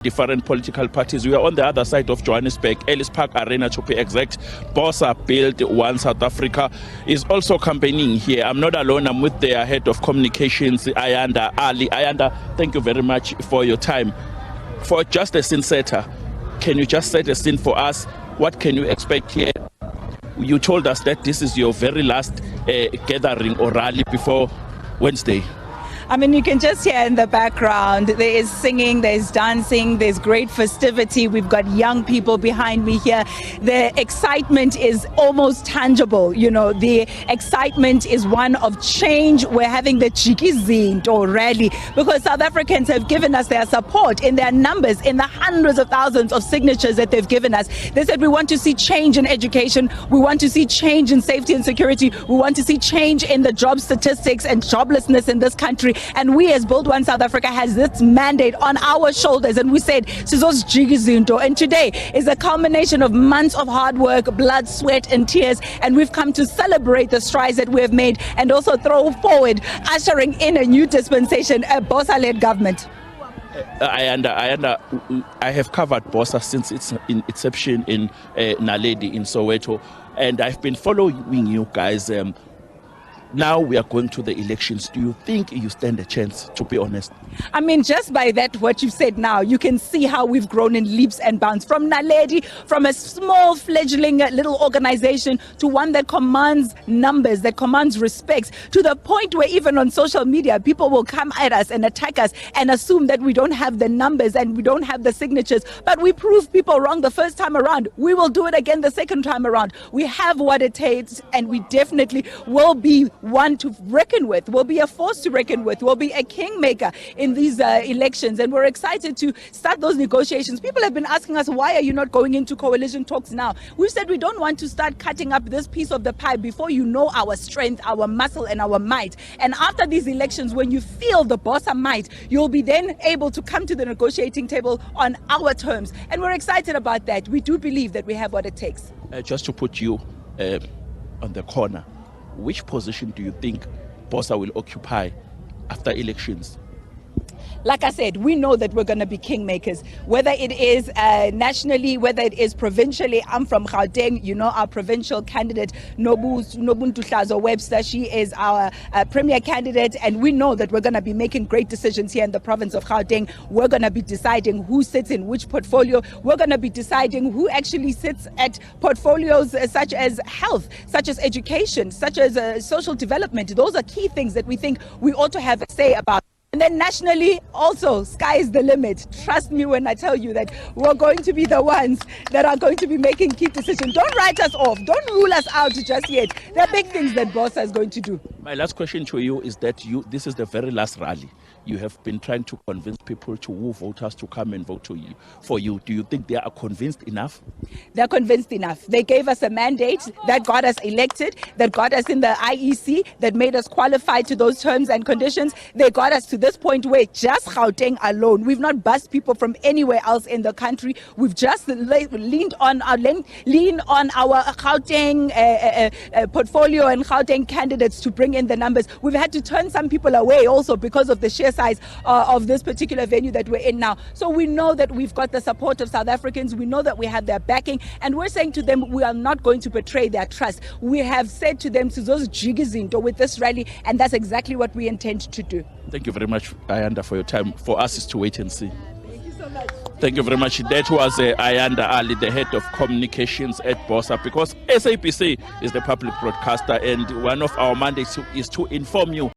different political parties. We are on the other side of Johannesburg, Ellis Park Arena to be exact. BOSA Build One South Africa is also campaigning here. I'm not alone, I'm with their head of communications, Ayanda Allie. Ayanda, thank you very much for your time. For just a scene setter, can you just set a scene for us? What can you expect here? You told us that this is your very last gathering or rally before Wednesday. I mean, you can just hear in the background, there is singing, there's dancing, there's great festivity. We've got young people behind me here. The excitement is almost tangible. You know, the excitement is one of change. We're having the Jikizinto rally because South Africans have given us their support in their numbers, in the hundreds of thousands of signatures that they've given us. They said we want to see change in education. We want to see change in safety and security. We want to see change in the job statistics and joblessness in this country. And we as Build One South Africa has this mandate on our shoulders, and we said Sizos Jikizinto, and today is a culmination of months of hard work, blood, sweat and tears, and we've come to celebrate the strides that we have made and also throw forward ushering in a new dispensation, a BOSA-led government. Ayanda, I have covered BOSA since its inception in Naledi in Soweto, and I've been following you guys. Now we are going to the elections. Do you think you stand a chance, to be honest? I mean, just by that, what you've said now, you can see how we've grown in leaps and bounds. From Naledi, from a small fledgling little organization to one that commands numbers, that commands respect, to the point where even on social media, people will come at us and attack us and assume that we don't have the numbers and we don't have the signatures. But we proved people wrong the first time around. We will do it again the second time around. We have what it takes, and we definitely will be one to reckon with. We'll be a force to reckon with. We'll be a kingmaker in these elections, and we're excited to start those negotiations. People have been asking us, why are you not going into coalition talks now? We've said we don't want to start cutting up this piece of the pie before you know our strength, our muscle and our might. And after these elections, when you feel the BOSA might, you'll be then able to come to the negotiating table on our terms. And we're excited about that. We do believe that we have what it takes. Just to put you on the corner, which position do you think BOSA will occupy after elections? Like I said, we know that we're going to be kingmakers, whether it is nationally, whether it is provincially. I'm from Gauteng. You know our provincial candidate, Nobuntu Hlazo-Webster. She is our premier candidate, and we know that we're going to be making great decisions here in the province of Gauteng. We're going to be deciding who sits in which portfolio. We're going to be deciding who actually sits at portfolios such as health, such as education, such as social development. Those are key things that we think we ought to have a say about. And then nationally, also, sky is the limit. Trust me when I tell you that we're going to be the ones that are going to be making key decisions. Don't write us off. Don't rule us out just yet. There are big things that BOSA is going to do. My last question to you is that this is the very last rally. You have been trying to convince people to woo voters to come and vote for you. Do you think they are convinced enough? They're convinced enough. They gave us a mandate that got us elected, that got us in the IEC, that made us qualified to those terms and conditions. They got us to this point where just Gauteng alone, we've not bussed people from anywhere else in the country. We've just leaned on our Gauteng portfolio and Gauteng candidates to bring in the numbers. We've had to turn some people away also because of the sheer size of this particular venue that we're in now. So we know that we've got the support of South Africans. We know that we have their backing, and we're saying to them we are not going to betray their trust. We have said to them Sizos Jikizinto with this rally, and that's exactly what we intend to do. Thank you very much, Ayanda, for your time. For us, is to wait and see. Thank you so much. Thank you very much. That was Ayanda Allie, the head of communications at BOSA, because SABC is the public broadcaster, and one of our mandates is to inform you